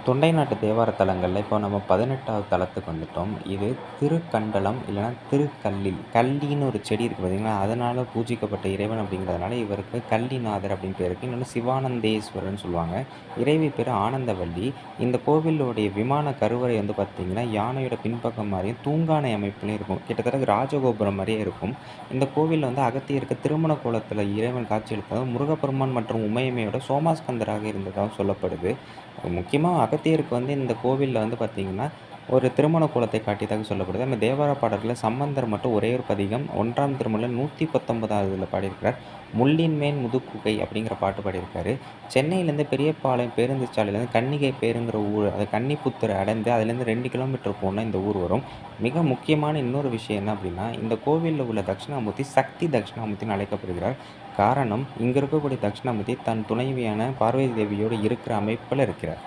தொண்டை நாட்டு தேவார தலங்கள்ல இப்போ நம்ம 18வது தலத்துக்கு வந்துட்டோம். இது திருக்கண்டலம் இல்லன்னா திருக்கல்லில். கல்லின்னு ஒரு செடி இருக்கு பார்த்தீங்களா? அதனால பூஜிக்கப்பட்ட இறைவன் அப்படிங்கிறதுனால இவருக்கு கல்லிநாதர் அப்படின்னு பேர் இருக்கு. இன்னொன்னு சிவானந்தேஸ்வரர்ன்னு சொல்லுவாங்க. இறைவி பேரு ஆனந்தவல்லி. இந்த கோவிலுடைய விமான கருவறை வந்து பார்த்தீங்கன்னா, யானையோட பின்பக்கம் மாரியும் தூங்கானை அமைப்பிலும் இருக்கும். கிட்டத்தட்ட ராஜகோபுரம் மாரியே இருக்கும். இந்த கோவில்ல வந்து அகத்தியருக்கு திருமண கோலத்தில இறைவன் காட்சியளித்ததும் முருகப்பெருமான் மற்றும் உமையம்மையோட சோமாஸ்கந்தராக இருந்ததாகவும் சொல்லப்படுது. முக்கியமா அகத்தியருக்கு வந்து இந்த கோவில்ல வந்து பார்த்தீங்கன்னா, ஒரு திருமண கோலத்தை காட்டியதாக சொல்லப்படுது. நம்ம தேவார பாடல்கள்ல சம்பந்தர் மட்டும் ஒரே ஒரு பதிகம் 1ஆம் திருமுறையில 119வதுல பாடியிருக்கிறார். "முள்ளின் மேல் முதுகுகை" அப்படிங்கிற பாட்டு பாடியிருக்காரு. சென்னையிலேருந்து பெரியபாளையம் பேருந்து சாலையிலேருந்து கன்னிகை பேருங்கிற ஊர், அது கன்னிப்புத்தூர் அடைந்து அதுலேருந்து 2 கிலோமீட்டர் போனா இந்த ஊர் வரும். மிக முக்கியமான இன்னொரு விஷயம் என்ன அப்படின்னா, இந்த கோவில்ல உள்ள தட்சிணாமூர்த்தி சக்தி தட்சிணாமூர்த்தின்னு அழைக்கப்படுகிறார். காரணம், இங்க இருக்கக்கூடிய தட்சிணாமூர்த்தி தன் துணைவியான பார்வதி தேவியோடு இருக்கிற அமைப்பில இருக்கிறார்.